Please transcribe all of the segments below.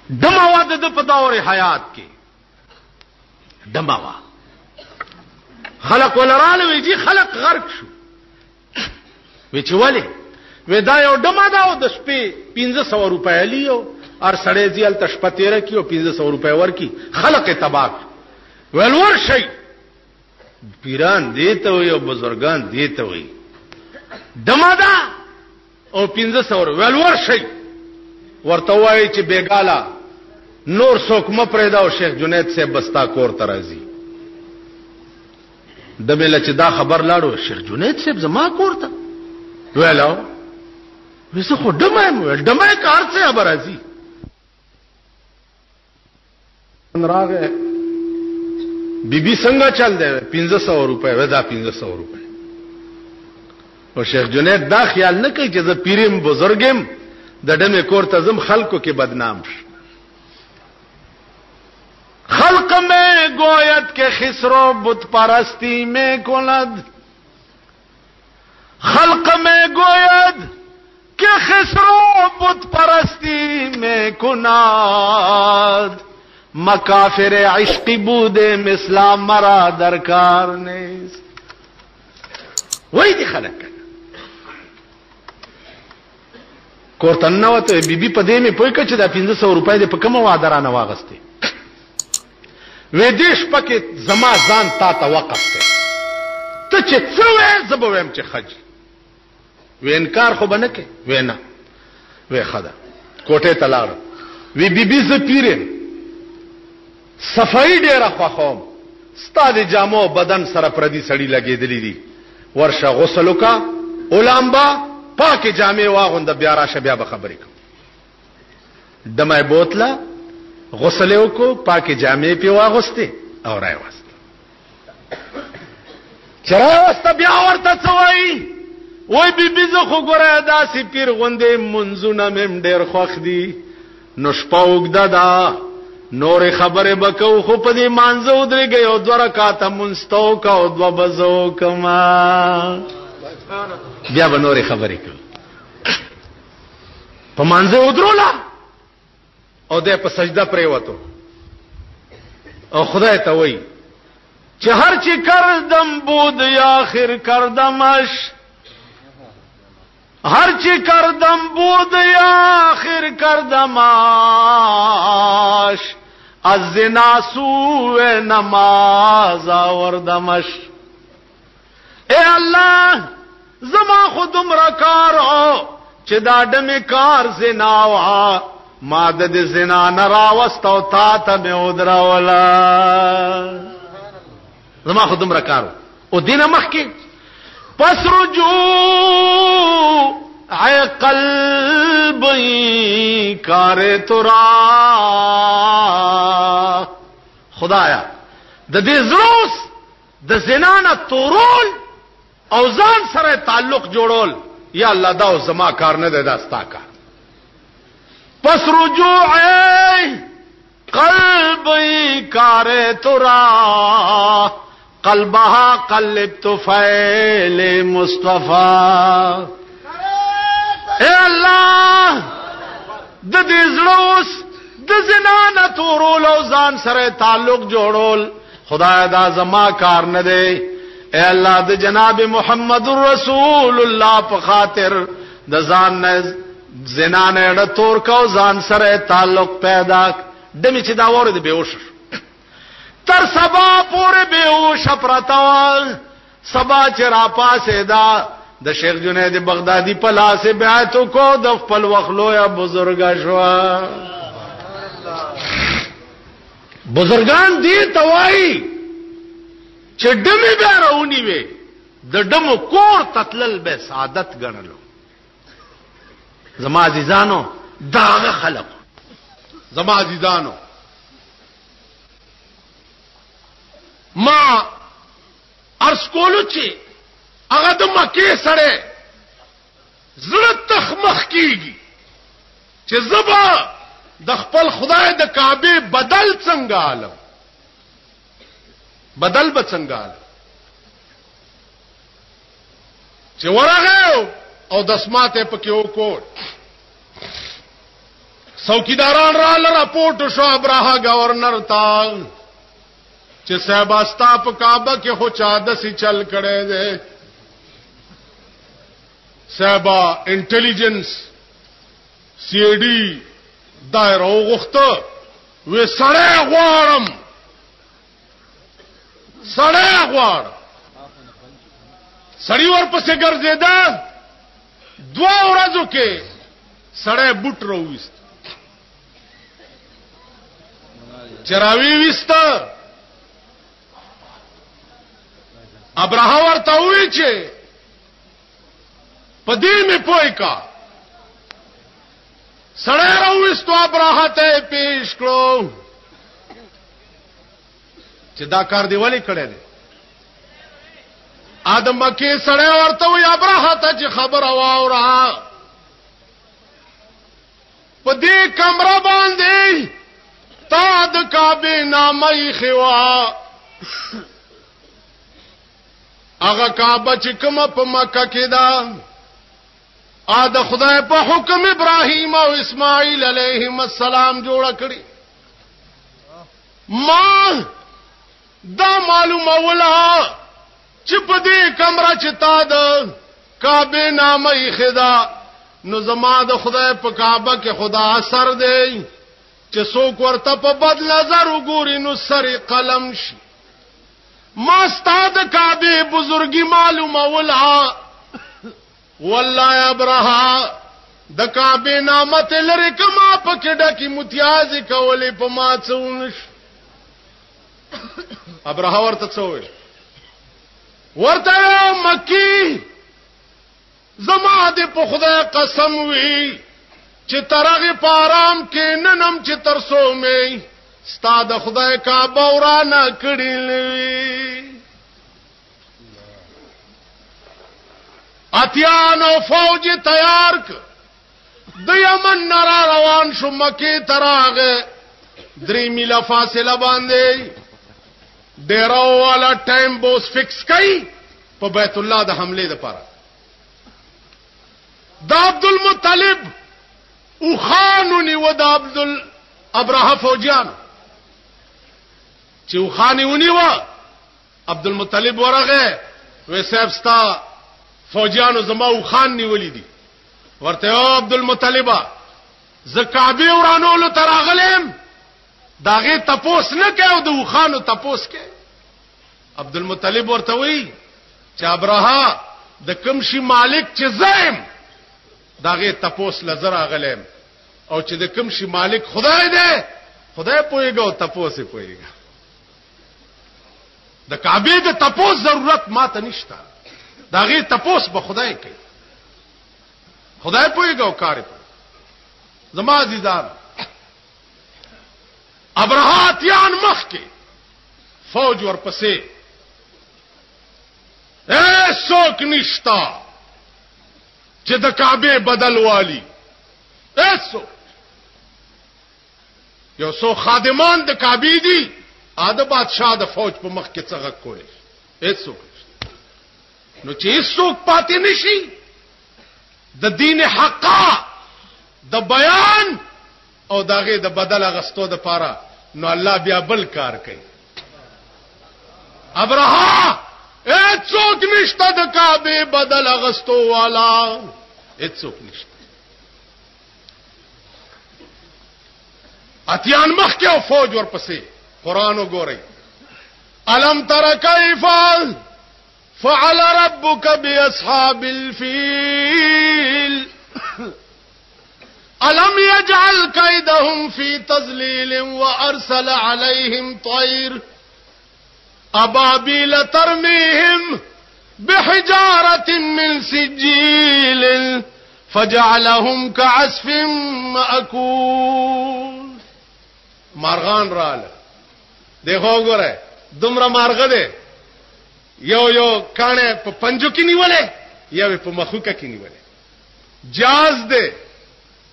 دماوا د په دور حیات کې دماوا خلق ولراله وی جی خلق غرق شو وی چې ولی وی دا یو دما دا او د شپې 1500 روپۍ لیو ار سړی ځل تشپتیره کیو 1500 روپۍ ورکی خلق تباہ ولور شي پیران دیته وي او بزرگان دیته وي دما دا او 1500 ولور شي ورته وای چې بیګالا نور څوک م پرېدا او شیخ جنید سے بستا کور ترازی دمه چې دا خبر لاړو شیخ جنید صاحب زما کور ته ویلاو وسه خو دمه کار څه خبر ازي راغه بیبي څنګه چل دی 1500 روپے ودا 1500 روپے او شیخ جنید دا خیال نه کوي چې زه پیرم بزرګم د دمه کور ته زم خلکو کې بدنام شي خلق میں گویت کے خسرو بت پرستی میں کند خلق میں گویت کہ خسرو بت پرستی میں کند مکافر عشقی بودے مثلا مرا درکار نیست وہی دی خلق کورتن نوته بیبي په دې مې پوي کچ دا 1500 روپۍ دې په کومه وادرانه واغسته ویدیش پکې زما ځان تا ته وقف ته ته چې څه وې زبویم چې خج و انکار خو بنه کې وینا وې خدا کوټه تلاړ وی بیبي ز پیرم صفائی ډیره خوخوم ستاد جامو بدن سره پردي سړی لګېدلې دي ورشه غسل وکا اولامبا پاکه جامې واغوند بیا راشه بیا به خبرې کوم دمه بوتله غسل وکړو پاکه جامې په واغسته او راي واسطه چرای واسطه بیا ورته څوي وای بیبي زه خو ګوره داسې پیر غوندې منځونه مم ډېر خوښ دي نو شپه وګدا دا نور خبره بکاو خو په دې مانځو درګي او دوه رکعاته منستو کا او دوه بزو کما بیا به نور خبرې کوي په مانځو درولا او د په سجده پرې وته او خدای ته وای چې هر چی کردم بود یا آخر کردمش هر چی کردم بود یا آخر کردمش از زنا سوء نماز آوردمش اے الله زما خودم رکارو چې دا دمه کار زنا وا ماده د زنا نراوست او تا ته مې ودراولا زما خودم رکارو او دینه مخکې پس رجوع ای قلبی کار ترا خدایا د دې زروس د زنا نه تورول او ځان سره تعلق جوړول یا الله دا زما کار نه ده داستا کار پس رجوع قلبی کار ترا قلبها قلبت فعل مصطفی اے الله د دې زړوس د زنا نه تورول او ځان سره تعلق جوړول خدای دا زما کار نه دی اے الله د جناب محمد رسول الله په خاطر د ځان نه زنا نه تور کو ځان سره تعلق پیدا دمه چې دا ورته بیهوش تر سبا پورې بیهوش پرتاوال سبا چې را پاسه دا د شیخ جنید بغدادي په لاس بیعت کو د خپل وخلو یا بزرګا شو بزرګان دي توای چې دمه به راونی وي د دمو کور تتلل به سعادت ګڼلو زما عزیزانو داغه خلق زما عزیزانو ما ارس کولو چې هغه د مکه سره زړه تخمخ کیږي چې زبا د خپل خدای د کعبه بدل څنګه عالم بدل به څنګه عالم چې ورغه او د سماته پکې وکړ څوکیداران را لراپورټ شو ابراها گورنر تا چې صاحب استا په کعبه کې خو چا دسي چل کړي دي صاحب انټيليجنس سی آی ډي دایره وغوښته وې سړی غواړم سړی ورپسې ګرځېده 2 ورځو کې سړی بوټ راوېست چراوی وستا ابراهیم ورته وی چې پدې می پوي کا سړی راوستو ابراهیم ته پیش کړو چې دا کار دی ولی کړی دی ادم مکه سړی ورته وی ابراهیم ته چې خبر واورا پدې کمره باندې تا د کعبه نامه خوا هغه کعبه چې کومه په مکه کې ده ا د خدای په حکم ابراهیم او اسماعیل علیهم السلام جوړ کړی ما دا معلومه ولا چې په دې کمره چې تا د کعبه نامه خدا نو زما د خدای په کعبه کې خدا اثر دی چې څوک ورته په بد نظر وګوري نو سر قلم شي ما ستاد کعبه بزرګي معلومه ولا والله ابراهیم د کعبه نامت لری کما پکې ډکی متیازي کولې په ما څونش ابراهیم ورته څوې ورته مکی زما دې په خدای قسم وی چې ترغه پارام کې ننم چې ترسو مې ستاد خدای کعبه ورانه کړې لوي اتیانو فوج تیار ک د یمن نرا روان شو مکی تراغه 3 میله فاصله باندې ډیرو والا ټایم بوس فکس کړي په بیت الله د حمله لپاره د عبد المطلب او خانونی و د عبد ابراهیم فوجیان چې خانونی و عبد المطلب ورغه وې صاحب ستا فوجیانو زما او خان نیولې دي ورته او عبد المطلب ز کعبه ورانولو تراغلم داغه تپوس نه کاو د خانو تپوس کې عبد المطلب ورته وی چې ابراها د کوم شي مالک چې زایم داغه تپوس لزر اغلم او چې د کوم شي مالک خدای دی خدای پويګو او تپوس پويګو د کعبه د تپوس ضرورت ماته نشته داغه تپوس به خدای کوي خدای پويګو کار په زما عزیزان ابراهاتیان مخ کې فوج ورپسې څوک نشتا چې د کعبه بدل والی څوک یو څو خادمان د کعبه دي اده بادشاہ د فوج په مخ کې څنګه کولې څوک نو چې څوک پاتې نشي د دین حقا د بیان او داغه د بدل غستو د پاره نو الله بیا بل کار کوي ابراهیم څوک نشته د کعبه بدل غستو والا څوک نشته اتیان مخ کې او فوج ورپسې قران وګورئ الم تر کیف فعل ربك باصحاب الفيل ألم يجعل كيدهم في تضليل وأرسل عليهم طير أبابيل ترميهم بحجارة من سجيل فجعلهم كعصف مأكول مارغان راله دیکھو ګوره دومره مارغه ده یو کانه په پنجو کې نیولې یو په مخوکه کې نیولې جاز ده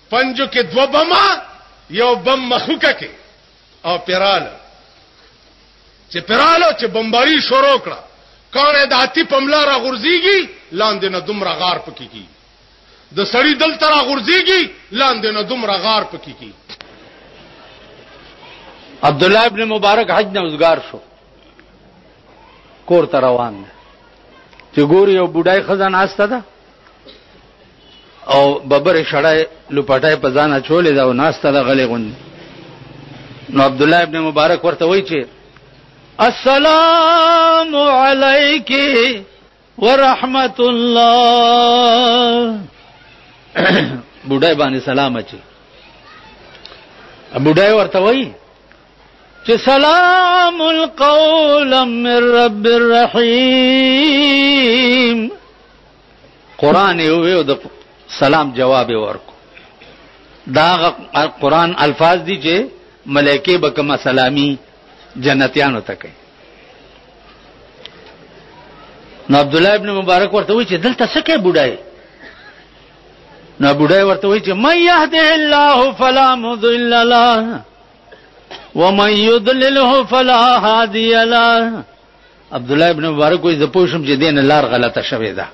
پنجو کې 2 بما یو بم مخوکه کې او پیراله چې بمباری شروع کړه کانه د اتی پملا را غورځيږي لاندې نه دومره غار پکې کی د سړی دل تر غورځيږي لاندې نه دومره غار پکې کی عبد الله ابن مبارک حج نه وزګار شو، کور ته روان دی چې ګوري یو بوډای خزانه استه ده او ببر شړای لپټای په ځان اچولې دا او ناسته ده غلې غون. نو عبد الله ابن مبارک ورته وایي چې السلام علیک ورحمت الله. بوډای باندې سلام اچي. بوډای ورته وایي چې سلام القول من رب الرحیم. قران یو د سلام جواب ورکو. دا قران الفاظ دي چې ملائکه به کما سلامي جنتیانو ته کوي. نو عبد الله ابن مبارک ورته وایي چې دلته څه کوي بوډای؟ نو بوډای ورته وایي چې من يهده الله فلا مضل له ومن يضلله فلا هادي له. عبد الله ابن مبارک وایي زه پوښم چې دین لار غلطه شوې ده.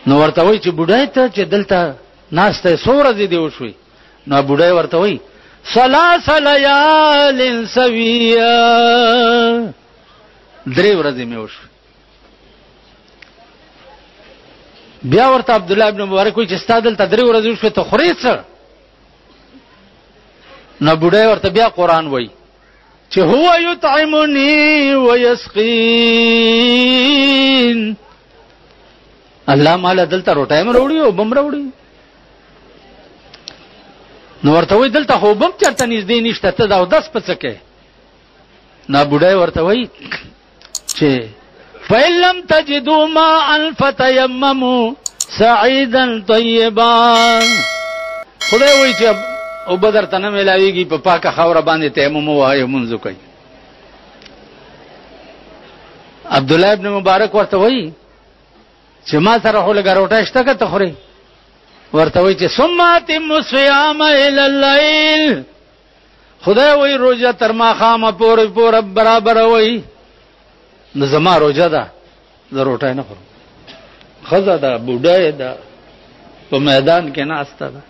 نو ورته وایي چې بوډای ته چې دلته ناشته سورې دی وشوي. نو بوډای ورته وایي ثلاث ليال سويا. 3 ورځې مې وشو. بیا ورته عبد الله ابن مبارک وایي چې ستادل ته 3 ورځې وشو ته خوري څه؟ نو بوډای ورته بیا قران وایي چې هو یطعمنی ويسقین. الله مال دلته روټای مې وروړي او بم وروړي. نو ورته وایي دلته خو بم چرته نږدې نشته ته دا او 10 پڅکه. نو بوډای ورته وایي چې فَإِلَّمْ تَجِدُوا مَاءً فَتَيَمَّمُوا سَعِيدًا طَيِّبًا. خدای وایي چې او بدر تنه ملاویږي په پاکه خاور باندې تیمم وایي منځو کوي. عبد الله ابن مبارک ورته وایي چې ما سره خو لګا روټه شته که ته خوري؟ ورته وایي چې ثم اتم الصيام الى الليل. خدای وایي روزه تر ما خامه پورې برابر وایي. نو زما روزه ده زه روټه نه خورم. خزه ده بوډای ده په میدان کې ناسته ده.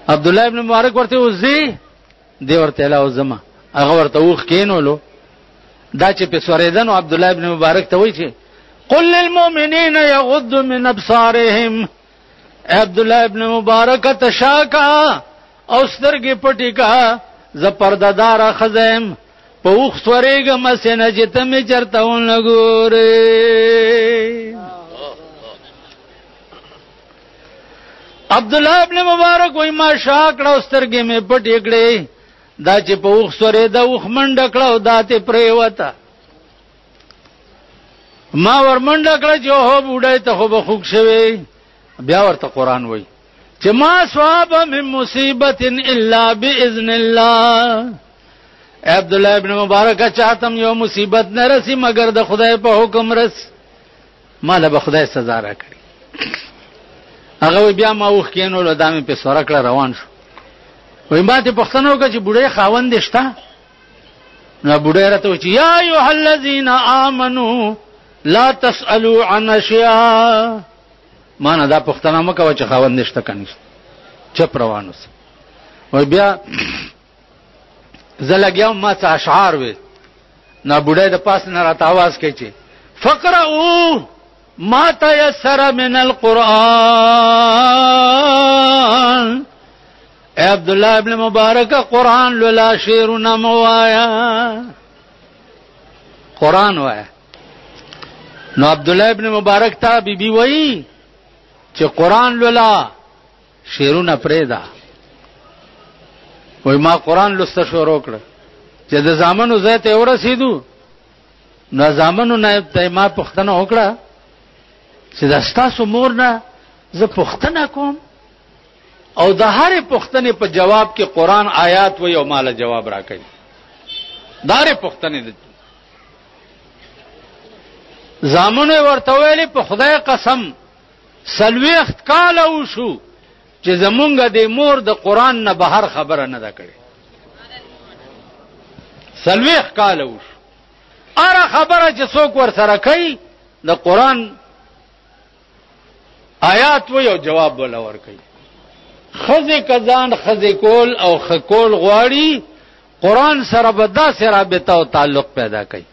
عبد الله ابن مبارک ورته وزي دی ورته لا زما هغه ورته وخ کینولو دا چې په سوریدن عبد الله ابن مبارک ته وایي چې قل للمؤمنين يغضوا من ابصارهم. عبد الله ابن مبارک تشاکا او سترګې پټی کا ز پردادار خزم په وخ سورېګم سینه چې ته مې چرته ونګورې. عبد الله ابن مبارک وای ما شاکړه سترګې مې پټې کړې دا چې په وخ سورې دا وخ منډ کړه دا ته پریوته. ما ورمنډ کړه چې هو بوډای ته خو به خوښ شوی. بیا ورته قران وای چې ما صاب من مصیبت الا باذن الله. عبد الله ابن مبارک چاته یو مصیبت نه رسی مگر د خدای په حکم رس. مال به خدای سزا را کړی. هغه بیا ما وخ کینو لدامه په سره کړه روان شو. وای ما ته پښتنه وکړه چې بوډای خاوند شته. نو بوډای راته چې یا ایه الذین آمنو لا تسالوا عن اشیاء. ما نه دا پښتنه مکه چې خاوند نشته کني چپ روانوس. وای بیا زلګیاو ما څه اشعار وې. نو بوډای د پاس نه راته आवाज کوي چې فقرؤ ما تيسر من القرآن. عبد الله ابن مبارک قرآن لولا شعرنا موایا. قرآن وایا. نو عبد الله ابن مبارک ته بیبي وایي چې قرآن لولا شعرونه پرېدا. وای ما قرآن لسته شروع کړ چې د زامنو زه ته ورسېدو. نو زامنو نه ته ما پښتنه وکړه چې دا ستاسو مور نه زه پښتنه کوم او د هر پښتنې په جواب کې قرآن آیات وي او مال جواب راکړي. دار پښتنې زامنو ورته ویلي په خدای قسم سلويخت کال وشو چې زمونږ د مور د قرآن نه بهر خبره نه ده کړې. سلويخت کال وشو اره خبره چې څوک ور سره کوي د قرآن آیات وي او جواب ولا ور کوي. خزه کزان خزه کول او خکول غواړي قران سره به داسې رابطه او تعلق پیدا کوي.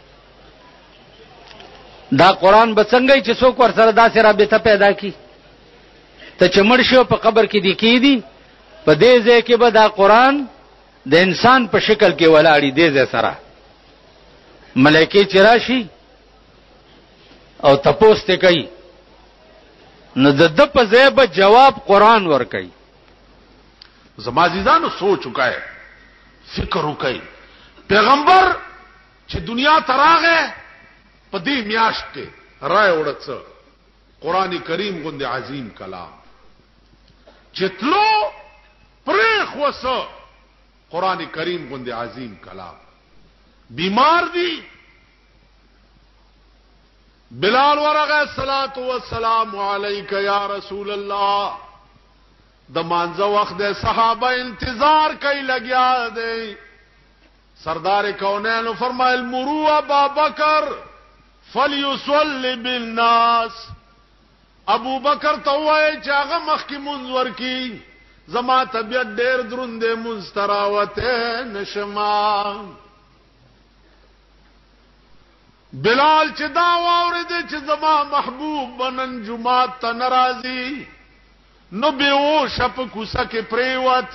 دا قران به څنګه چې څوک ور سره داسې رابطه پیدا کی ته چې مړ شو په قبر کې دی کیدی په دې ځای کې به دا قران د انسان په شکل کې ولاړی دې ځای سره ملائکه چې راشي او تپوس ته کوي نو د په ځای به جواب قران ور کوي. زما عزیزانو سوچ وکای فکر وکای پیغمبر چې دنیا تراغه په دې میاشت کې رائے وړڅ قران کریم غوندې عظیم کلام چتلو پرخ وسو قران کریم غوندې عظیم کلام بیمار دی بلال ورغه صلوات و سلام علیک یا رسول الله د مانځه وخت د صحابه انتظار کوي لګیا دی سردار کونین فرمایل مروا ابا بکر فليصلي بالناس ابو بکر توای چې هغه مخکې منځ ورکی زما طبيعت ډېر دروندې مستراوته نشما بلال چې دا واورید چې زما محبوب بنن جمعات ته ناراضي نو به و شپ کوسه کې پریوت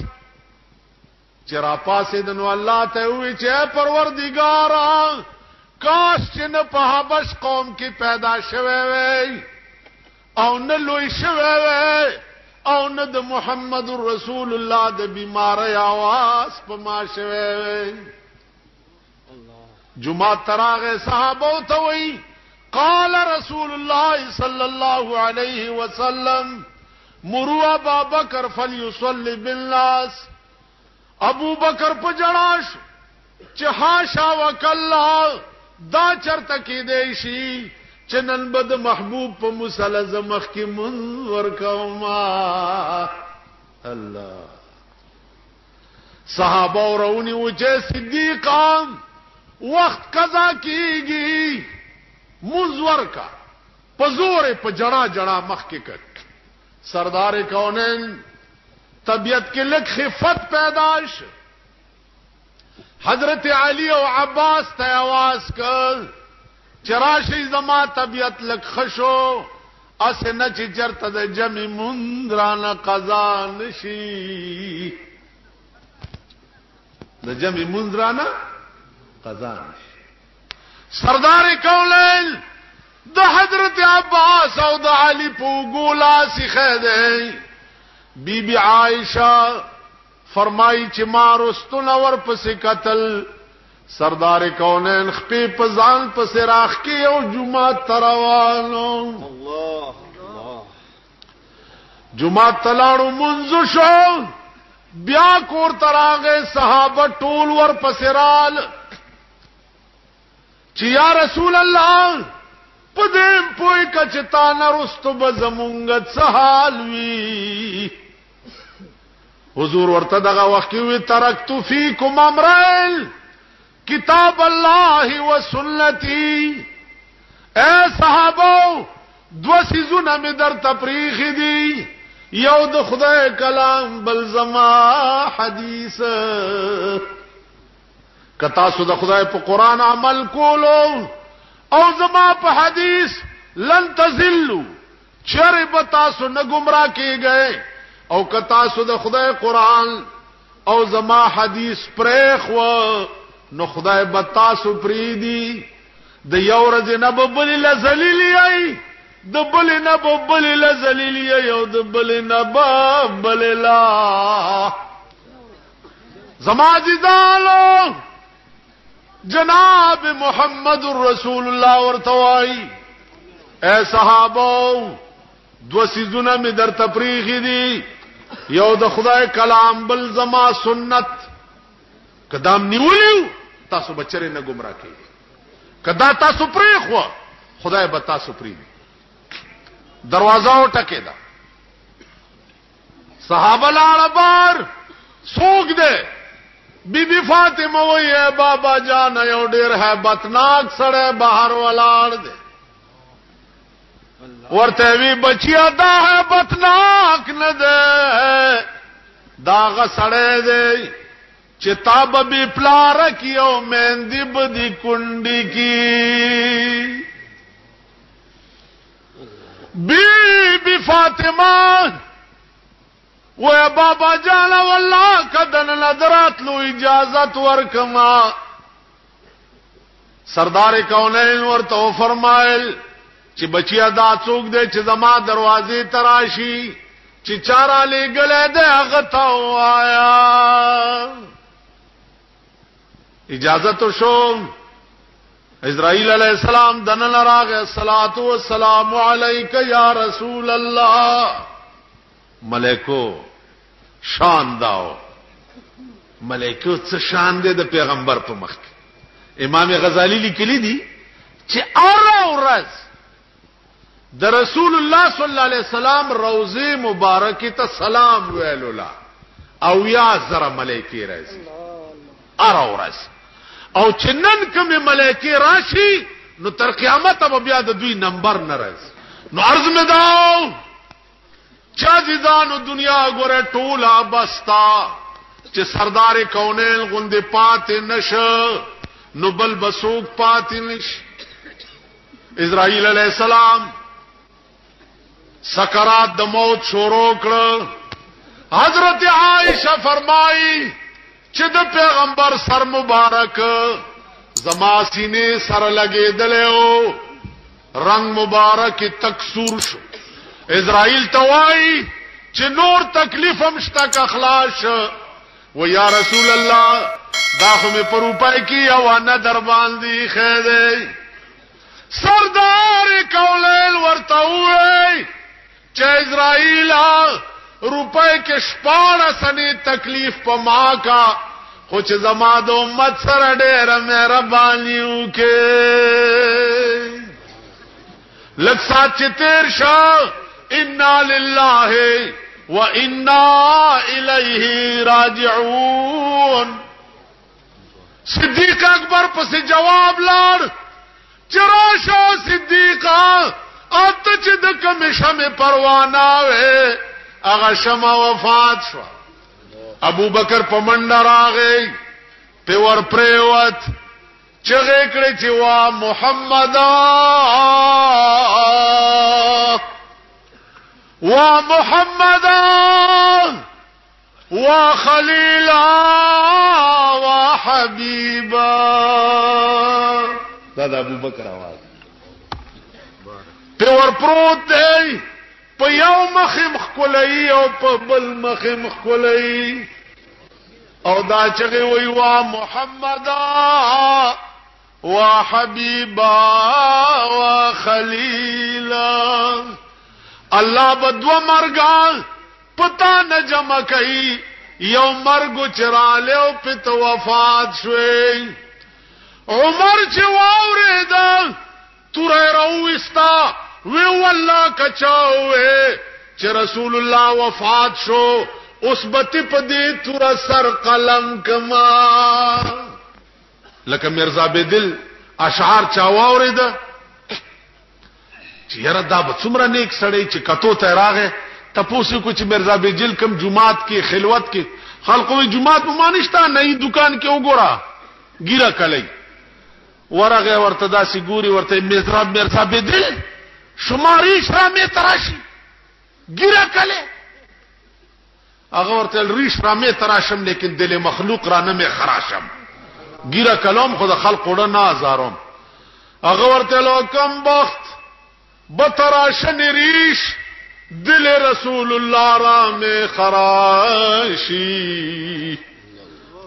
چې را پاسې دنو الله ته وی چې پروردګارا کاش چې نه په حبش قوم کې پیدا شوه وي او نه لوی شوه وي او نه د محمد رسول الله د بیماری आवाज په ما شوه وي. جمعه تراغه صحابه ته وی قال رسول الله صلى الله عليه وسلم مروا ابا بکر فليصلي بالناس. ابو بکر په جړاش چې حاشا وکلا دا چرته کې دی شي چې نن بد محبوب په مسلزه مخ کې منور کوما الله صحابه ورونی و چې صدیقان وخت قضا کیږي منور کا پزور په جڑا جڑا مخ کې کټ سردار کونین طبیعت کې لک خفت پیداش حضرت علی او عباس ته आवाज کړ چراشی زما طبیعت لک خشو اسنه چې چرته د جمع مندرانه قضا نشي د جمع مندرانه قضا نشي. سردار کونین د حضرت عباس او د علی په ګولا سیخه دی. بی بی عائشہ فرمائی چې ما رستونه ور پسې قتل سردار کونین خپې په ځان پسې راخ کې او جمعه تروانو الله الله جمعه تلاړو منځ شو بیا کور تراغه صحابه ټول ور پسې رال چې یا رسول الله پدیم پوئی کچتا نرستو بزمونگت سحال وی حضور ورته دغه وخت کې وی ترکتو فیکم امرین کتاب الله و سنتی. اے صحابو دو سیزونه می در تپریخ دی یو د خدای کلام بل زما حدیث کتا سو د خدای په قران عمل کولو او زما په حدیث لن تزلوا چرې تاسو نه گمراه کیږئ او که تاسو د خدای قران او زما حدیث پرېخ و نو خدای به تاسو پریدي د یو ورځ نه بل لذلیلی د بل نه بل لذلیلی او د بل نه بل لا زما عزیزانو جناب محمد رسول الله ورتوای اے صحابو دو سیزونه می در تفریخ دي یو د خدای کلام بل زما سنت کدام نیولیو تاسو بچره نه گمراه کیږي کدا تاسو پرې خو خدای به تاسو پرې دروازه ټکه دا صحابه لاړ بار سوق دے بی بی فاطمه وې بابا جان یو ډیر hebatnak سره بهر ولاړ دے ورته وی بچیا دا hebatnak نه ده داغه سړی دی چې تاب به پلار کیو مهندی بدی کندی کی بی فاطمه و بابا جان والله کدن نظرات لو اجازت ورکما سردار کونین ورته فرمایل چې بچیا دا څوک دی چې زما دروازې تراشی چې چارا لګلې ده هغه تا وایا اجازه تو شو اسرائیل علیہ السلام دنن راغ الصلاۃ والسلام علیک یا رسول اللہ ملائکو شان داو ملائکو څه شان دي د پیغمبر په مخ کې امام غزالی لیکلی دي چې اورز د رسول الله صلی الله علیه وسلم روضه مبارکه ته سلام ویلولا او یا زره ملائکه راځي اورز او چنن کوم ملائکه راشي نو تر قیامت به بیا د دوی نمبر ناراض نو عرض می داو چا ځانو دنیا ګوره ټوله بستا چې سردار کونین غوندې پات نشه نو بل بسوک پات نش اسرائیل علیہ السلام سکرات د موت شروع کړ حضرت عائشہ فرمائی چې د پیغمبر سر مبارک زما سینې سره لګېدلو رنگ مبارک تکسور شو اسرائیل توای چې نور تکلیف هم شته اخلاص و یا رسول الله دا خو می پر روپای کی او نه در باندې خېده سردار کولل ورته وای چې اسرائیل روپای کې شپاړه سنې تکلیف په ما کا خو چې زما د امت سره ډېر مهرباني وکړي لږ سات چې تیر شو انا لله وانا الیه راجعون صدیق اکبر پس جواب لاړ چراشو صدیقا ات چې د کوم شمه پروانه وې هغه شمه وفات شو ابو بکر پمنډ راغی په ور پریوت چغه کړي چې وا محمد وا محمد وا خلیل وا حبیبا دا ابو بکر आवाज په ور پروت دی په یو مخم خولای او په بل مخم خولای او دا چغه وی وا محمد وا حبیبا وا خلیل الله بدو مرګان پتا نه جمع کوي یو مرګ چراله او پت وفات شوي عمر چې واورید تورې راوستا وی والله کچاوې چې رسول الله وفات شو اوس بتی په دې تور سر قلم کما لکه مرزا بدل اشعار چا واورید چې یاره دا به څومره نیک سړی چې کتو ته راغې تاسو کو چې مرزا بدل کم جمعات کې خلوت کې خلقو جمعات په مانشتا نه دکان کې وګورا ګیرا کلی ورغه ورته داسي ګوري ورته مرزا بدل شماری شرامه تراشی ګیرا کلی هغه ورته ریش رامه تراشم لیکن دل مخلوق را نه خراشم ګیرا کلام خود خلق وړه نه ازارم هغه ورته لو کم بخت بتراشن ریش دل رسول الله را می خراشی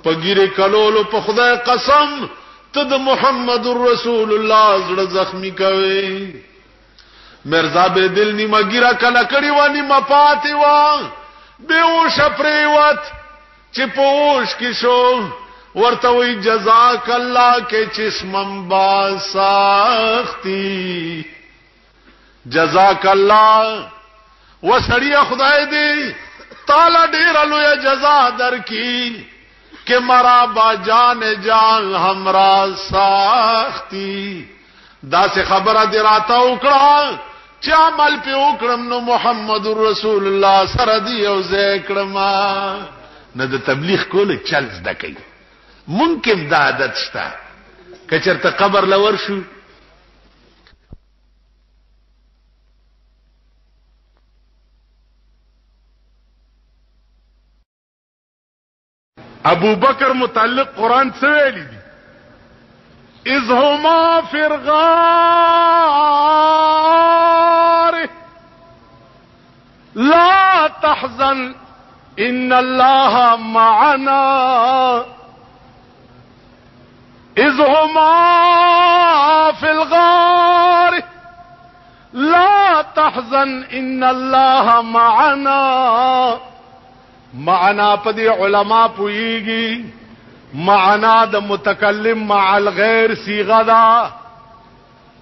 پګیره کلولو په خدای قسم ته د محمد رسول الله زړه زخمی کوي مرزا به دل نیمه ګیرا کلا کړي وانی مپاتی وا بیوش پریوت چې پوش کی شو ورته وی جزاک الله کې چشمم با ساختی جزاک الله وسړی خدای دې تعالی ډیر لوی جزا درکې کہ مرا با جان جان हमरा ساختی دا سے خبره دراتا وکړه چې عمل په وکړم نو محمد رسول الله سره دی او ذکرما نه د تبلیغ کول چل زده کوي. ممکن دا عادت شته که چېرته قبر لور شو ابو بکر متعلق قرآن څه ویلي دي؟ اذ هما فی الغار لا تحزن ان الله معنا. اذ هما فی الغار لا تحزن ان الله معنا. معنا پدی علماء پوئیگی معنا د متکلم مع الغیر صیغه دا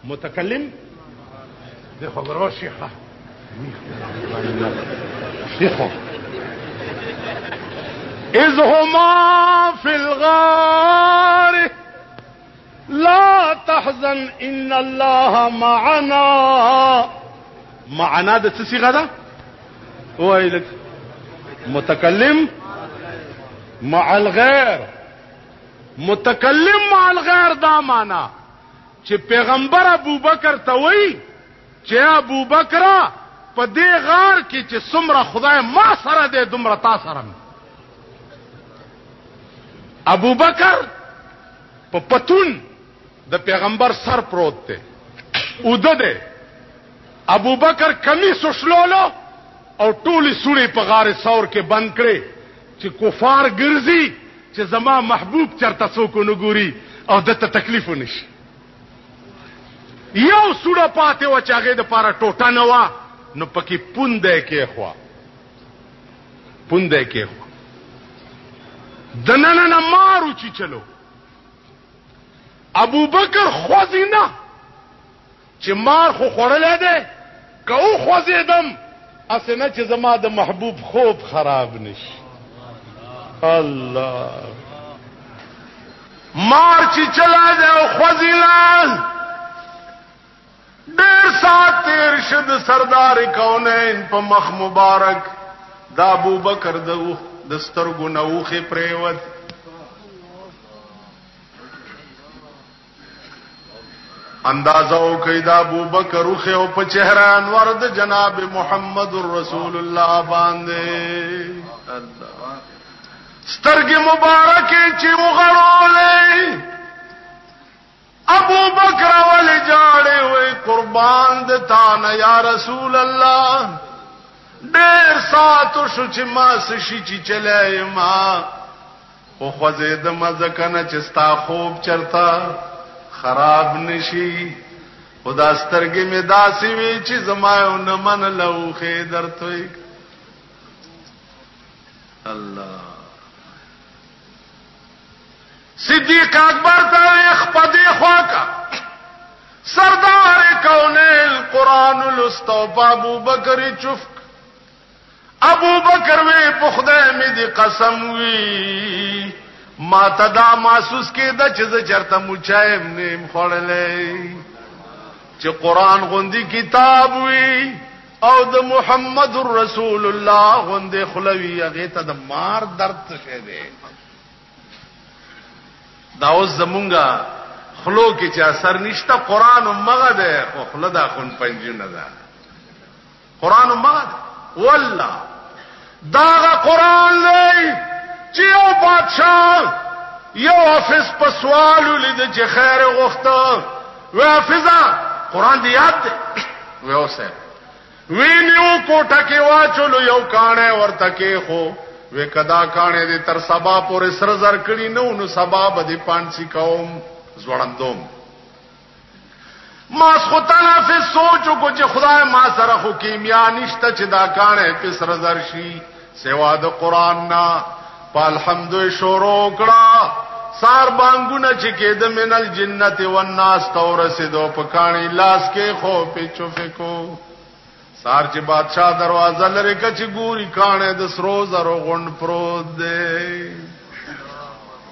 متکلم دیکھو برو شیخا دیکھو اذ هما فی الغار لا تحزن ان الله معنا. معنا د څه صيغه ده؟ وایلک متکلم مع الغیر. متکلم مع الغیر دا معنا چې پیغمبر ابو بکر ته وایي چې ابو بکر په دې غار کې چې څومره خدای ما سره دې دومره تا سره. ابو بکر په پتون د پیغمبر سر پروت دی اوده دی. ابو بکر کمیس وشلولو او ټولی سوړي په غار ثور کې بند کړي چې کفار ګرځي چې زما محبوب چرته څوک نه ګوري او دته تکلیف ونشي. یو سوړه پاتې و چې هغه د پاره ټوټه نه و نو پکې پوندې کې خوا پوندې کې خوا دننه نه مارو چې چلو. ابو بکر خوځي نه چې مار خو خورلې ده که او خوځېدم اسنه چې زما د محبوب خوب خراب نشي. الله مار چې چلا ده او خوځیلان ډېر سات تیر شد سردار کونین په مخ مبارک دا ابو بکر د سترګو نوخه پریوت. اندازو کوي دا ابو بکر روخه او په چهره انور د جناب محمد رسول الله باندې الله سترګې مبارکه چې وغړولې ابو بکر ول جاړې وې قربان د تانه یا رسول الله ډېر ساتو شو چې ما سشي چې چلای ما خو خوځې د مزه کنه چې ستا خوب چرتا خراب نشي. خدا سترګې می داسې وی چې زما نه من لوخه درته الله. صدیق اکبر ته خپدی خواکا سردار کونیل قرآن الاستوب ابو بکر چفک. ابو بکر وی پخده می دی قسم وی ما تدا محسوس کېده چې زه چرته مچایم نیم خوړلې چې قرآن غوندي کتاب وی او د محمد رسول الله غوندي خلوی هغه ته د مار درد شه دی. دا اوس زمونږه خلو کې چې اثر نشته قرآن مغه ده خو خله دا خون پنځونه ده قرآن مغه والله دا قرآن لې چې یو بادشاہ یو حافظ په سوال لید چې خیر غوښته و حافظه قرآن دی یاد دی و اوسه وینیو کوټه کې واچلو یو کانه ورته کې خو و کدا کانه دې تر سبا پورې سر زر کړي نو سبا به پانسی کوم زوړندوم. ما خدای په سوچو کو چې خدای ما سره خو کیمیا نشته چې دا کانه په سر زر شي سوا د قرآن نا الحمد شروع کړه. سار بانګونه چې کېد من الجنت والناس تورسدو پکانی لاس کې خو په چوفه کو سار چې بادشاہ دروازه لري کچ ګوري کانه د سرو زرو غوند پروت دی.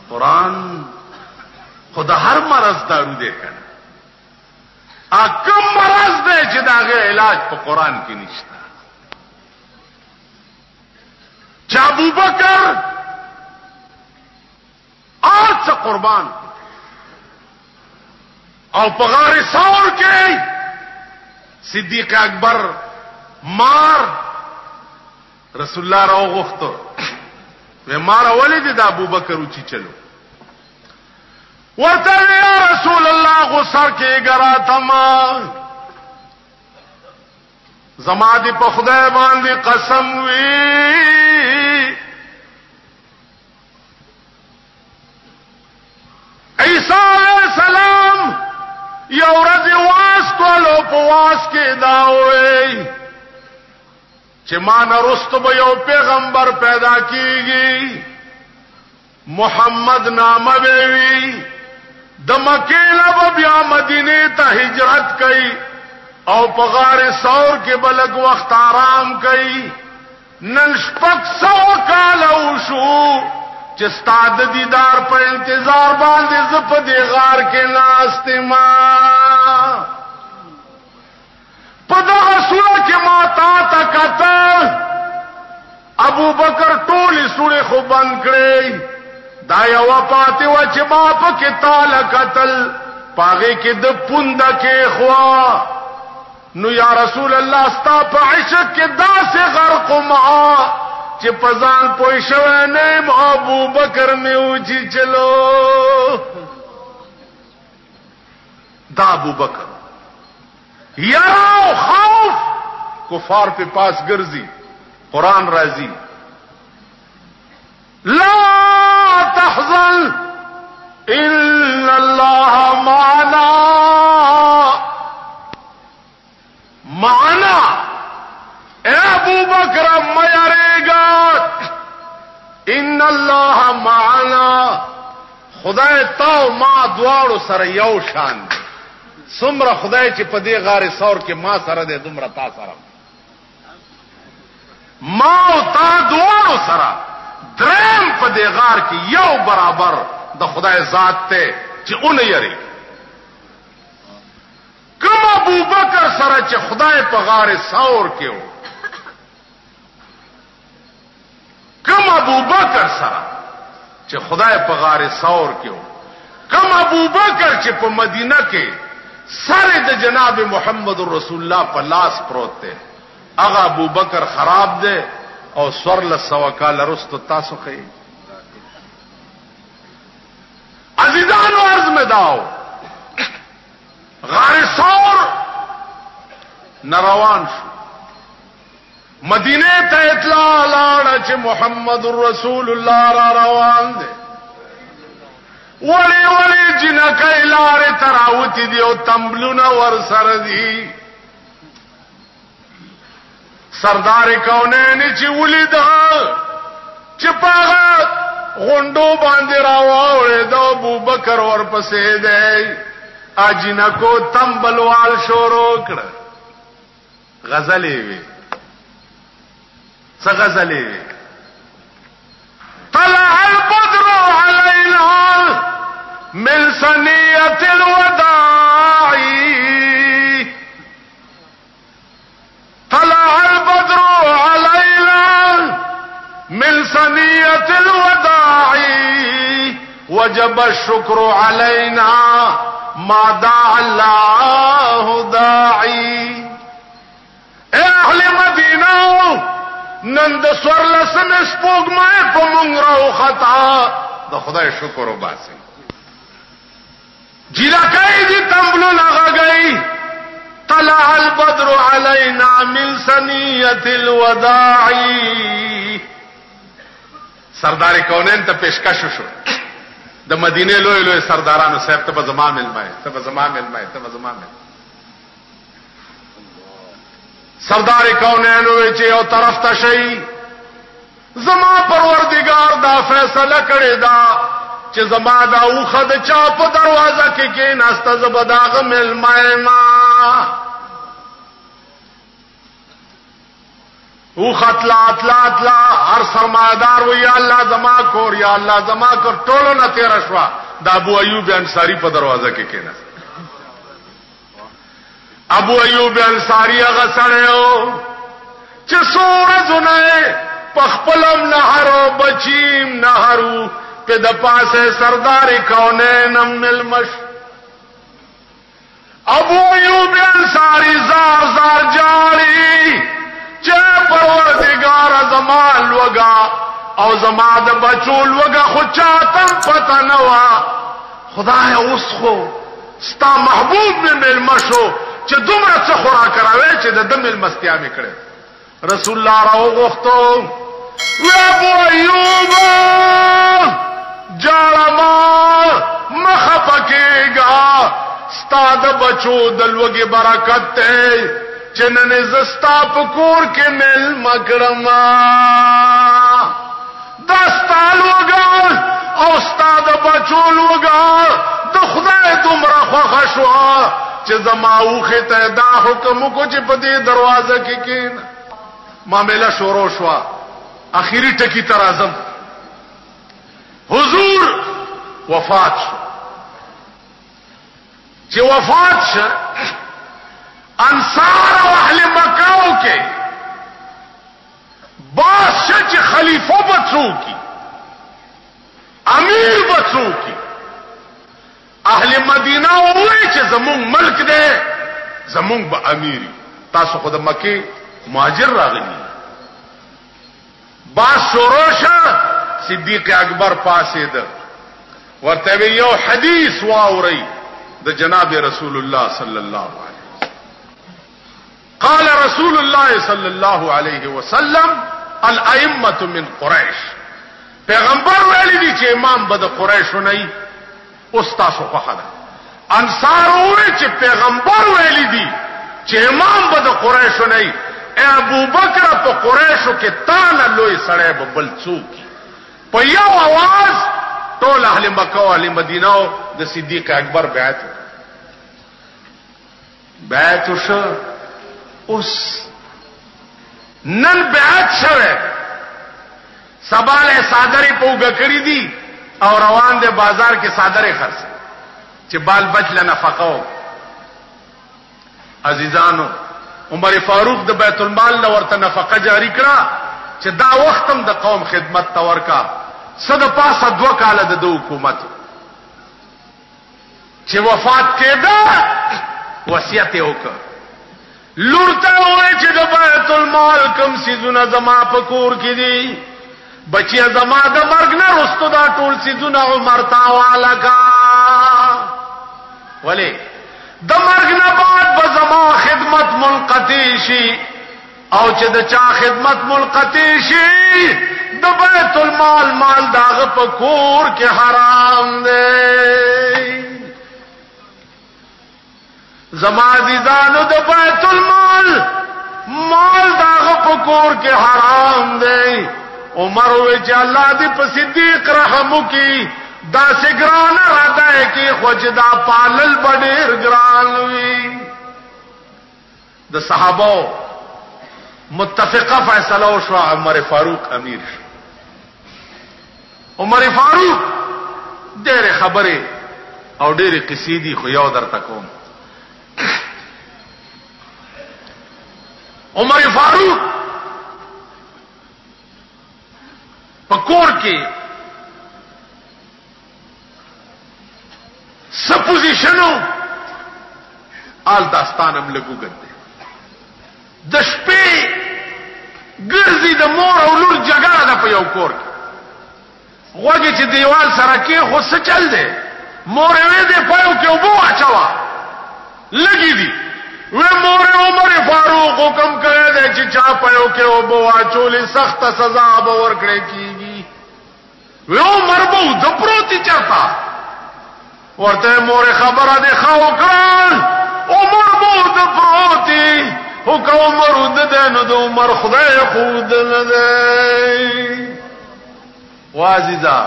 قرآن خدا هر مرض دارو دی کنه اکم مرض دی چې داغه علاج په قرآن کې نشته. چې ابو بکر قربان او پغار سور کې صدیق اکبر مار رسول الله راو غوښتو و مار ولید د ابوبکر اوچی چلو ورته یا رسول الله غسر کې ګرا تما زما دې په خدای باندې قسم وی عیسی علیہ السلام یو ورځ واس کولو په واس کې دا وې چې ما نه رستو به یو پیغمبر پیدا کیږي محمد نامه وی د مکې نه بیا مدینه ته هجرت کړي او په غار ثور کې بلګ وخت آرام کړي نن شپږ سو کال وشو چې ستاد دیدار په انتظار باندې زپ دی غار کې ناستما په دغه صورت کې ما تا کته ابو بکر ټولې سورې خو بند کړې دا یو پاتې و چې ما په کې تعالی قتل پاغه کې د پوند کې خوا نو یا رسول الله ستا په عشق کې داسې غرق ما چې پزان پوي شوه نیم ابو بکر می اوچی چلو دا ابو بکر یراو خوف کفار پہ پاس گرزی قرآن راضی لا تحزن ان اللہ معنا اے ابو بکر میارے گا ان اللہ معنا خدای تاو ما دوارو سر یو شان دی سمره خدای چې په دې غار ثور کې ما سره دې دومره تا سره ما او تا دوارو سره درم په دې غار کې یو برابر د خدای ذات ته چې اون یری کوم ابو بکر سره چې خدای په غار ثور کې و کوم ابو بکر سره چې خدای په غار ثور کې و کوم ابو بکر چې په مدینه کې سره د جناب محمد رسول الله په لاس پروت دی هغه ابو بکر خراب دی او سور له سوکال رستو تاسو کوي عزیزانو عرض میں داو غار ثور نروان شو مدینه ته اطلاع لاړه چې محمد رسول الله را روان دی ولی ولی جنکی لار تراوتی دی او تمبلونا ور سر دی سردار کونین چی ولی دا چی پاغا غنڈو باندی راواوڑی دا ابو بکر ور پسی دی جنکو تمبلوال شورو کڑ غزلی وی سا غزلی وی طلع البدر علینا من ثنیت الوداع طلع البدر علينا من ثنیت الوداع وجب الشكر علينا ما دعا الله داعي اے اہل مدینہ نن د سور لسم سپوږمۍ په مونږ راو خطا د خدای شکر وباسي جیرکای دی تمبلو لغا گئی طلع البدر علینا من ثنیت الوداعی سردار کونین ته پیشکش شو د مدینه لوی لوی سردارانو صاحب ته زما ملمای ته زما ملمای ته زما مل سردار کونین وی چې یو طرف ته شي زما پروردگار دا فیصله کړی دا چې زما دا اوخه د چا په دروازه کې کې ناسته زبداغه ملمای ما اوخه اطلا هر سرمایدار و یا الله زما کور یا الله زما کور ټولو نه تیر شوا دا ابو ایوب انصاری په دروازه کې کې ناسته ابو ایوب انصاری هغه سړیو چې سورزونه پخپلم نهرو بچیم نهرو په د پاسه سردار کونین ملمش ابو ایوب انصاری زار زار جاری چې پروردگار زمان وگا او زما د بچول وگا خو چاتم پتا نوا خدای اوس خو ستا محبوب می ملمشو چې دومره څه خورا کراوي چې د دم المستیا می کړي رسول الله راو غوښتو ابو ایوب جالما مخفکیگا ستا د بچو دلوګي برکت ته چنن زستا پکور کې مل مکرما دستا لوګا او ستا د بچو لوګا د خدای دومره خوښ شو چې زماوخه ته دا حکم کو چې په دې دروازه کې کین معاملہ شروع شو اخیری ټکی تر اعظم حضور وفات شو چې وفات شو انصار او اهل مکه کې بادشاہ چې خلیفہ بچو کی امیر بچو کی اهل مدینه وای چې زمون ملک دی زمون به امیری تاسو خو د مکه مهاجر راغلی با شوروشا صدیق اکبر پاسید ورته یو حدیث واوري د جناب رسول الله صلی الله علیه قال رسول الله صلی الله علیه وسلم الائمه من قریش پیغمبر ویلی دي چې امام به د قریش نه اوس تاسو په خدا انصار وې چې پیغمبر ویلی دي چې امام به د قریش نه ابو بکر په قریشو کې تانه لوی سړی به بل څوک په یو आवाज ټول اهل مکه او اهل مدینه د صدیق اکبر بیعت وشو اوس نن بیعت شوه سباله صادری پوګه کړی دي او روان دي بازار کې صادره خرڅ چې بال بچ لنه فقو عزیزانو عمر فاروق د بیت المال ورته نفقه جاری کړه چې دا وختم د قوم خدمت تور کا صد پاسه 2 کال د حکومت چې وفات کېده وصیت وکړ لورته وای چې د بیت المال کم سيزونه زما په کور کې دي بچي زما د مرګ نه رستو دا ټول سيزونه عمر تا والا کا ولی د مرګ نه بعد به زما خدمت منقطع شي او چې د چا خدمت منقطع شي د بیت المال مال داغه په کور کې حرام دی زما عزیزانو د بیت المال مال داغه په کور کې حرام دی عمر وی چې الله دې په صدیق رحم وکي دا سګران راځي کې خوجدا پالل بډیر ګران وی د صحابه متفقه فیصله وشو عمر فاروق امیر شو عمر فاروق ډېر خبره او ډېر قصیدی خو یو درته کوم عمر فاروق پکور کې سپوزیشنو آل داستانم لګو ګرځي د شپې ګرځي د مور او لور جګړه ده په یو کور کې وګړي چې دیوال سره کې خو څه چل دی مور یې دې پاو کې وبو اچوا لګي دي و مور عمر فاروق حکم کړی دی چې چا پاو کې وبو اچولې سخت سزا به ورکړي کیږي و عمر بو د پروتي چرتا ورته مور خبره ده خو کړل عمر بو د پروتي حکم عمر د نو د عمر خدای خود نه دی وازیدا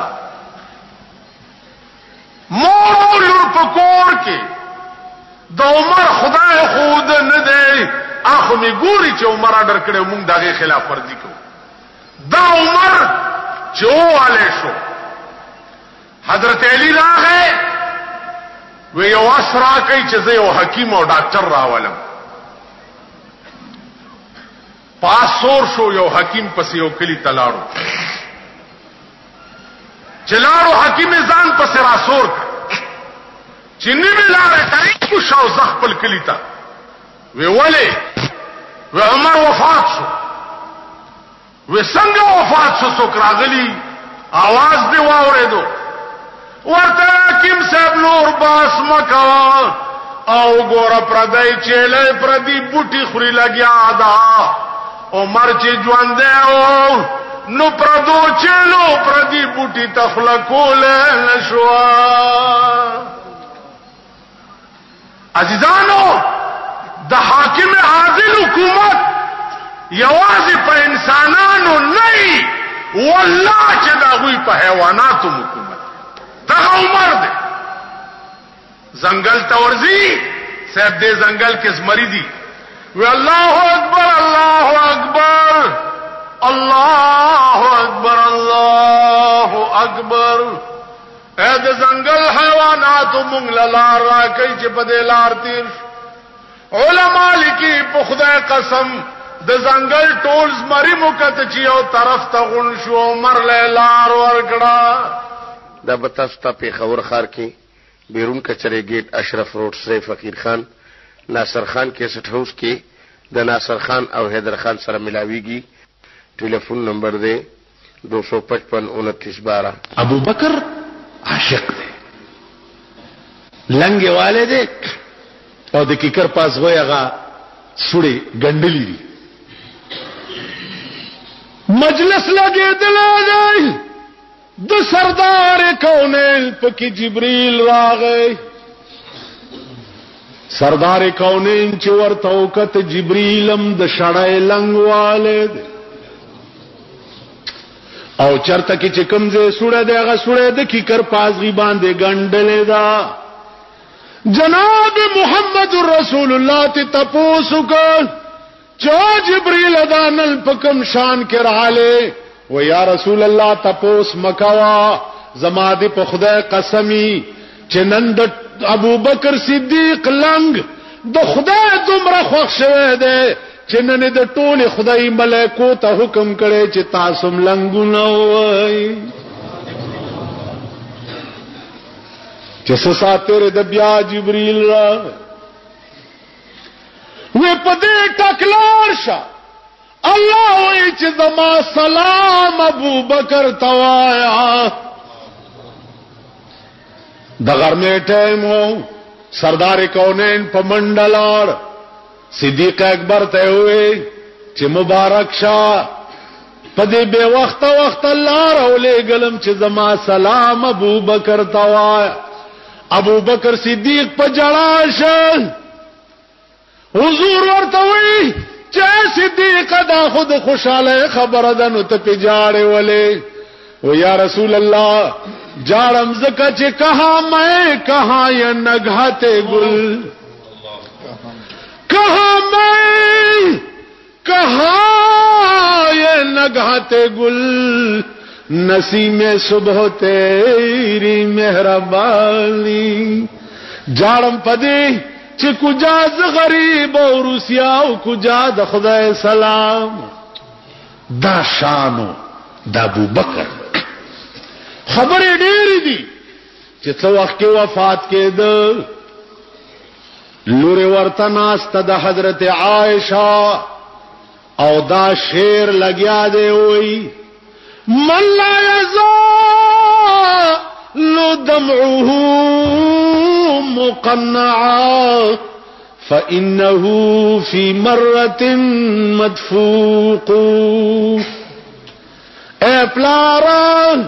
مور لور پکور کې د عمر خدای خود نه دی اخو می ګوري چې عمر اډر کړو مونږ دغه خلاف ورزي کوو دا عمر چواله شو حضرت علی راغه و یو اسرا کوي چې زه یو حکیم او ډاکټر راولم پاسور شو یو حکیم پس یو کلی تلاړو چلارو حکیم ځان پس راسور چې نیمه لارې ته کو شاو زخپل کلیتا وی ولی وی عمر وفات شو وی څنګه وفات شو څوک راغلی आवाज دی واورېدو ورته حکیم صاحب نور باس مکوا او ګور پردای چیلې پردی بوټي خوري لګیا دا عمر چې ژوند دی نو پردو چلو پردی بوټي تخلقول نشوا عزیزانو د حاکم عادل حکومت یوازې په انسانانو نه والله چې دا غوي په حیواناتو حکومت دا عمر دی زنګل تورزی صاحب دې زنګل کې زمری دي وی الله اکبر الله اکبر الله اکبر الله اکبر اې د زنګل حیوانات مونږ لار راکې چې په دې لار تیر علماء لیکي په خدای قسم د زنګل ټول زمری مکت چې یو طرف ته غون شو عمر له لار ورګړه دا بتاستا په خبر خار کې بیرون کچره گیټ اشرف روډ سره فقیر خان ناصر خان کیسټ هاوس کې د ناصر خان او حیدر خان سره ملاویږي ټلیفون نمبر دے 255-29-12 ابو بکر عاشق دے لنگے والے دے او د کیکر پاس وای هغه سړی ګندلی دي مجلس لګې دلای د سردار کونین پکې جبرئیل راغی سردار کونین چې ورته وکړه جبرئیلم د شړای لنګواله دي او چرته کې چې کمزه سوره دی هغه سوره د کیکر پازغي باندې ګندلې دا جناب محمد رسول الله ته تپوسو کو چا جبرئیل دانل پکم شان کې رااله و یا رسول الله تپوس مکوا زما دې په خدای قسمی چې نن د ابو بکر صدیق لنګ د خدای دومره خوښ شوه دی چې نن د ټول خدای ملائکو ته حکم کړي چې تاسو ملنګونه وای چې ساتره د بیا جبرئیل را وې په دې ټکلار شه الله وای چې زما سلام ابو بکر توایا د غرمه ټیم وو سردار کونین په منډلار صدیق اکبر ته وې چې مبارک شه پدې به وخت الله راولې ګلم چې زما سلام ابو بکر توایا ابو بکر صدیق په جړا شه حضور ورته وې چې صدیق دا خود خوشاله خبره ده نو ته په جاړې ولې او یا رسول الله جاړم زکه چې کہا میں کہاں یہ نگہتے گل کہاں میں کہاں یہ نگہتے گل نسیم صبح تیری مہربانی جاړم پدې چې کجاز غریب او روسیا او کجا د خدای سلام دا شانو د ابو بکر خبرې ډېرې دي چې څو وخت کې وفات کېده لور ورته ناسته د حضرت عائشہ او دا شعر لګیا دی وای من لا يزال دمعه مقنعا فإنه في مرة مدفوق اے پلاران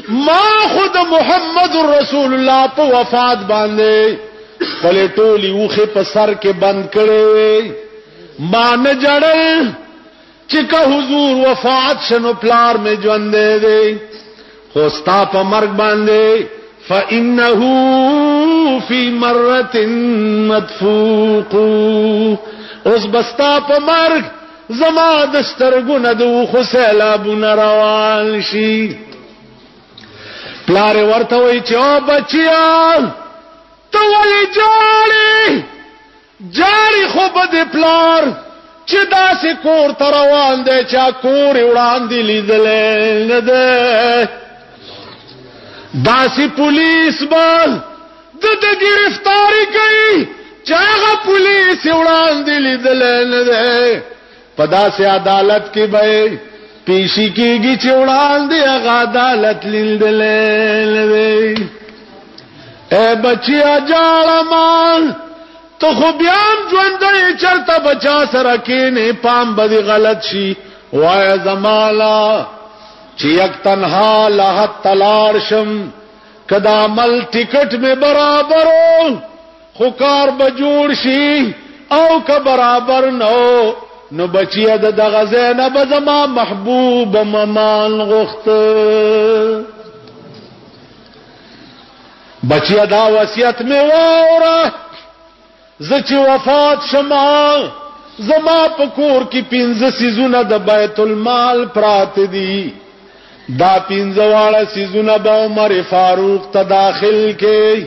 ما خود محمد رسول الله په وفات باندې کله ټولی وخه په سر کې بند کړي ما نه جړل چې که حضور وفات شنو پلار می ژوند دی خو ستا په مرګ باندې فإنه في مرة مدفوق اوس بستا په مرګ زما د سترګو د خو سیلابونه روان شي پلار ورته وای چې او بچیا ته ولې جاړي خو بده پلار چې داسې کور ته روان دی چې کور وړاندې لیدل نه ده داسی پولیس با د گرفتاری کوي چاغه پولیس وړاندې لیدل نه ده په داسې عدالت کې به پیشي کېږي چې وړاندې هغه عدالت لیدل نه ده. اے بچیا جاړه تو خو بیان ژوندې چرته بچا سره کېنه پام به غلط شي وای زمالا چې یک تنها له تلار شم کدا عمل ټیکټ می برابرو خو کار به جوړ شي او که برابر نو بچیا د دغه زینب زما محبوب ممان غخت بچیا دا وصیت می وره زچ وفات شما زما په کور کې 15 سيزونه د بیت المال پرات دي دا 15 واړه سيزونه به عمر فاروق ته داخل کې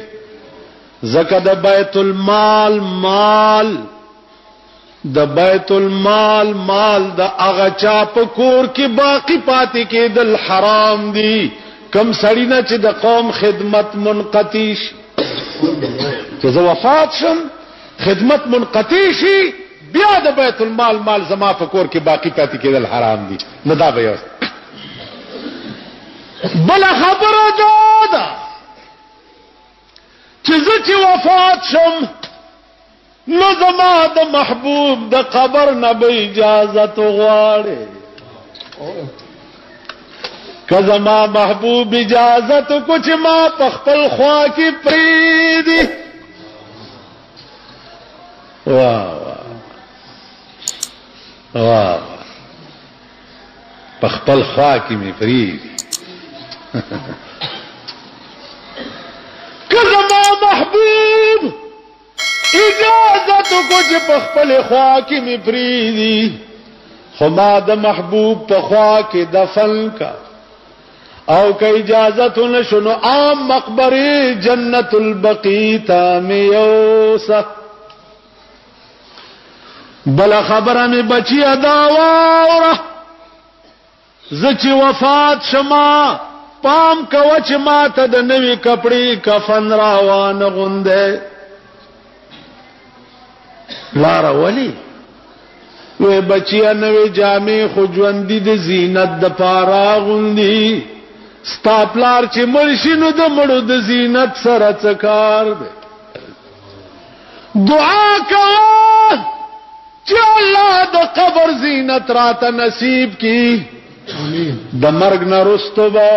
زکه د بیت المال مال د هغه چا په کور کې باقی پاتې کېدل حرام دي کم سړی نه چې د قوم خدمت منقطع شي چې زه وفات شم خدمت منقطع شي بیا د بیت المال مال زما په کور کې باقی پاتې کېدل حرام دي نو دا به بل خبره ده چې زه چې وفات شم نو زما د محبوب د قبر نه به اجازه غواړي که زما محبوب اجازه کو چې ما په خپل خوا کې پریدي واه په خپل خوا کې می پریدي که زما محبوب اجازه کو چې په خپل خوا کې می پریدي خو ما د محبوب په خوا کې دفن کا او که اجازت نشنو عام مقبره جنت البقیع تا میوسه بلا خبره می بچی اداواره زچ وفات شما پام کوه چې ما ته د نوی کپڑے کفن راوان غونده لارا ولی وی بچیا نوی جامع خو ژوندۍ د زینت د پارا غوندي ستا پلار چې مرشینو د مړو د زینت سره څکار دی دعا کوه چې الله د قبر زینت راته نصیب کی د مرګ نه رستو به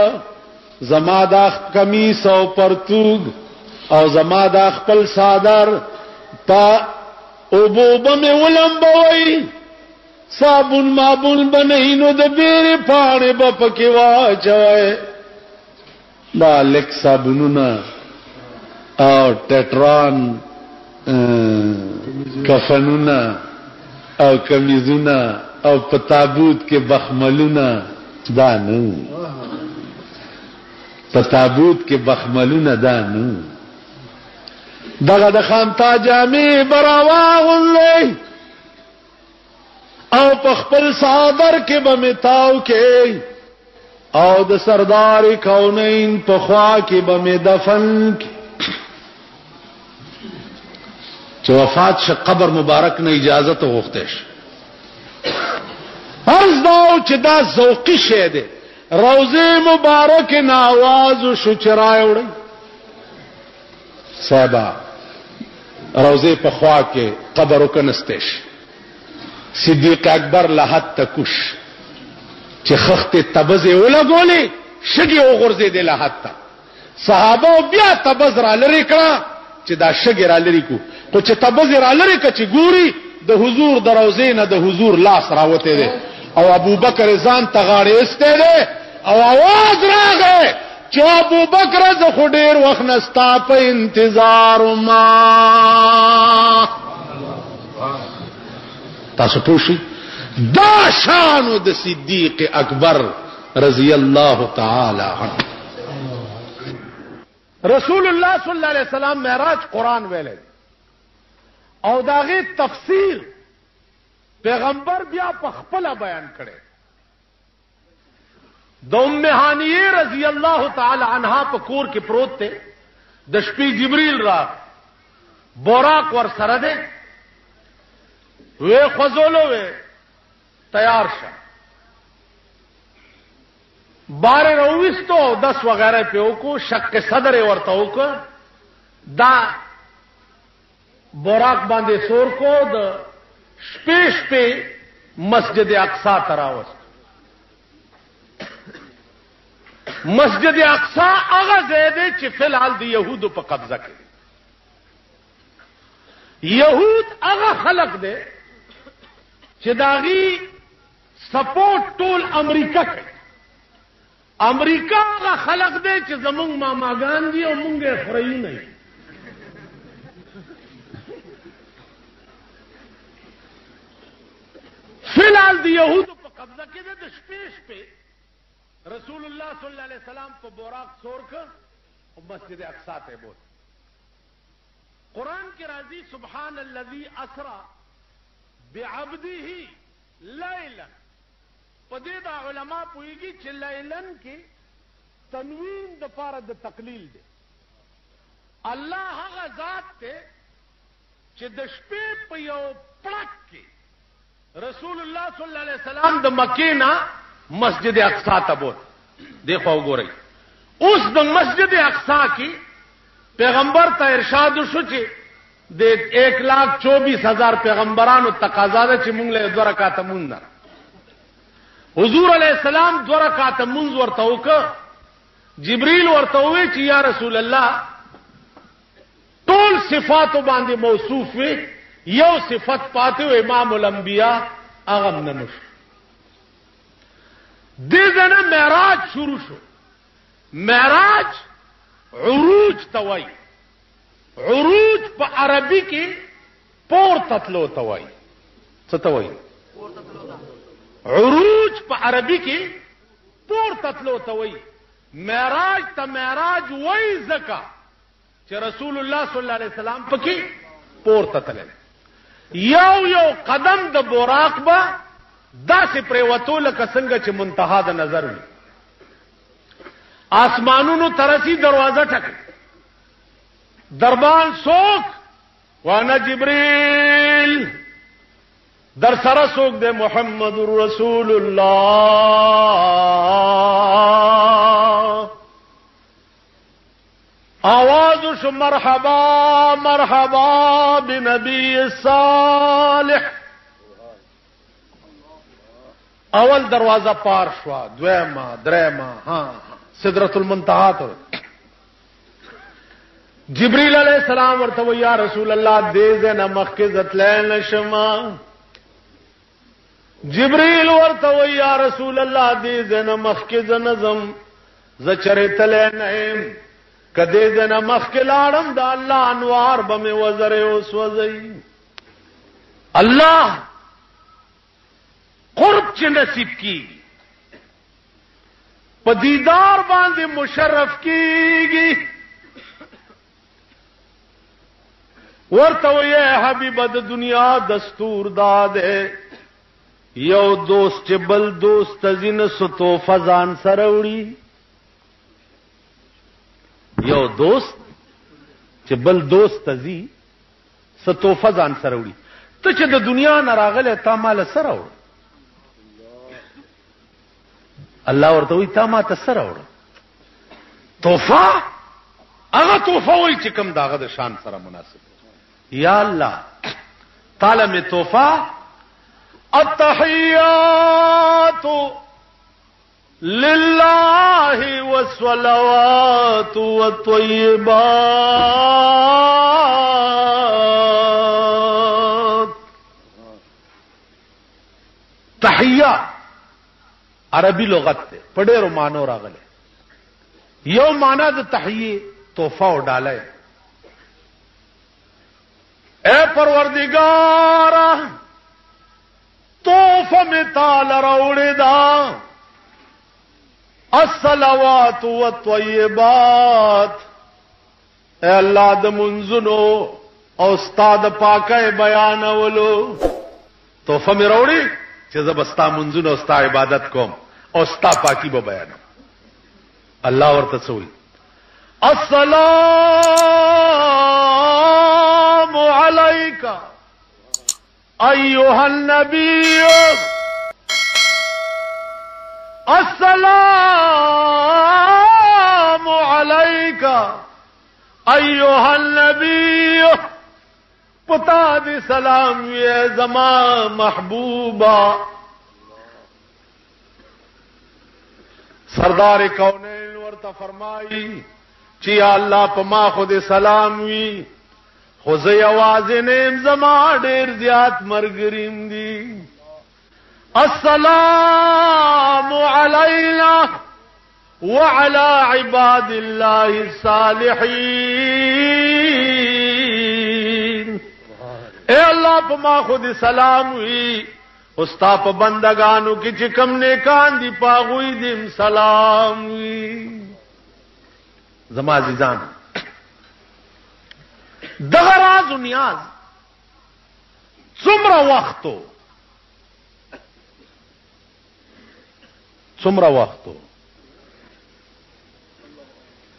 زما د کمیس او پرتوګ او زما د خپل صادر په اوبو به ولمبوي صابون مابون بنینو د بیره پاڼې به پکې واچوي دا لیک صابونونه او ټټران کفنونه او کمیزونه او په تابوت کې بخملونه دا نه په تابوت کې بخملونه دا نه دغه د خامتا جامع براواغلې او په خپل صادر کې به متاو کې او د سردار کونین په خوا کې به می دفن چې وفات ش قبر مبارک نه اجازه ته وغوښتش فرض دا چې دا ذوقي شه ده روزه مبارک نه आवाज شو چرای وړي صاحب روزه په خوا کې قبر وکنستش صدیق اکبر لحد تکوش چې خخت تبزه ولګولې شګي وغورځې د لحد ته صحابه بیا تبز را لری کړه چې دا شګي را لری کو خو چې تبز را لری ک چې ګوري د حضور د روزې نه د حضور لاس راوته دي او ابو بکر ځان تغاړې استه دي او आवाज راغی چې ابو بکر زه خو ډیر وخت نستا په انتظار ما تاسو پوښی دا شانو د صدیق اکبر رضی الله تعالی عنہ رسول الله صلی الله علیه وسلم معراج قران ویل او داغه تفسیر پیغمبر بیا په خپل بیان کړي د ام هانیه رضی الله تعالی عنها په کور کې پروت ته د شپې جبريل را بوراق ور سره ده وې خزولو وې تیار شه بار رويستو 10 وغیرہ په وکړو شک صدر ورته وکړ دا بوراق باندې سور کو د شپې مسجد اقصا تراوست مسجد اقصا هغه ځای دی چې فلحال د يهودو په قبضه کې يهود هغه خلق دی چې داغي سپورټ ټول امریکا کوي امریکا هغه خلق دی چې زمونږ ماماګان دي او مونږه خوري نه فلحال د يهودو په قبضه کې ده د شپې رسول الله صلی الله علیه وسلم په بوراق سور کړ او مسجد اقصا ته بوت قران کې راځي سبحان الذي اسرا بعبده ليلا پدې دا علما پوېږي چې لیلن کې تنوین د پاره د تقلیل دی الله هغه ذات ته چې د شپې په یو پړک کې رسول الله صلی الله علیه وسلم د مکې نه مسجد اقصا ته بوت دیکھو وګورئ اوس د مسجد اقصا کې پیغمبر ته ارشاد وشو چې د 1,24,000 پیغمبرانو تقاضا ده چې موږ له 2 رکعات مونږ نه حضور علیہ السلام 2 رکعات مونږ ورته وکړه جبريل ورته وی چې یا رسول الله ټول صفات باندې موصوف وي یو صفت پاتې امام الانبیاء هغه نه نشو دغه معراج شروع شو معراج عروج توي عروج په عربي کې پور تطلو توي څه توي عروج په عربي کې پور تطلو توي معراج ته معراج وای زکا چې رسول الله صلی الله علیه وسلم پکې پور تطل یو قدم د بوراق با داسې پریوتو لکه څنګه چې منتها د نظر وي آسمانونو ترسي دروازه ټک دربان سوک وانا جبريل در سره سوک دے محمد رسول الله آواز شو مرحبا مرحبا بنبی صالح اول دروازه پار شوا دویما دریما سدرۃ المنتہا ته جبريل علیہ السلام ورته یا رسول الله دې زنه مخکزت لین شما جبريل ورته یا رسول الله دې زنه مخکز نظم زچرت لین کدی زنه مخکلاړم د الله انوار بمه وزر اوس وزي الله قرب چې نصیب کی په دیدار باندې مشرف کیږي ورته وې حبیب د دنیا دستور داده یو دوست چې بل دوست زین ستو فزان سروړي یو دوست چې بل دوست زی ستو فزان سروړي ته چې د دنیا نه راغله تا مال سروړ الله ورته وی تا ما ته سره وړه توفه هغه توفه وای چې کوم داغه د شان سره مناسب یا الله تعالی می توفه التحیات لله والصلوات والطیبات تحیه عربی لغت ته په ډېرو مانو راغله یو معنا د تحیه تحفه او ډاله اے پروردگار تحفه می تعالی راوړې دا الصلوات والطیبات اے الله د منزنو او استاد پاکه بیانولو تحفه می راوړې چې زبستا منځونه او ستا عبادت کوم او ستا پاکی به بیان الله ورته څوي السلام علیک ایها النبی السلام علیک ایها النبی پتا دی سلام یہ زما محبوبہ سردار کونین ورته فرمائی چی اللہ پما خود سلام وی خوزی آواز نیم زما ډیر زیات مرگریم دی السلام علینا وعلى عباد الله الصالحین اے اللہ پما خود سلام وی استا په بندگانو کې چې کم نیکان دي پاغوی دیم سلام وی زما عزیزان دغه راز و نیاز څومره وختو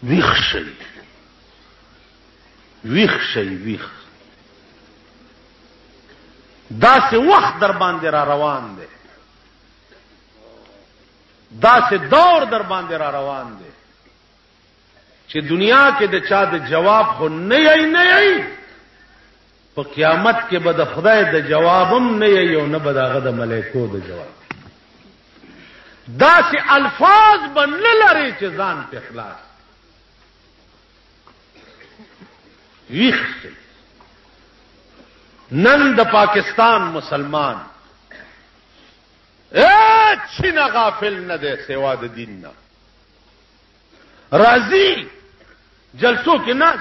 ویخ شي دا سه وخت در باندې را روان دی دا سه دور در باندې را روان دی چې دنیا کې د چا د جواب خو نه یی په قیامت کې به د خدای د جوابم نه یی او نه به دغه د ملائکو د جواب دا سه الفاظ بنل لري چې ځان په اخلاص ویخ نن د پاکستان مسلمان اچھنا غافل نه ده سوا د دین نه راضی جلسوں کې ناز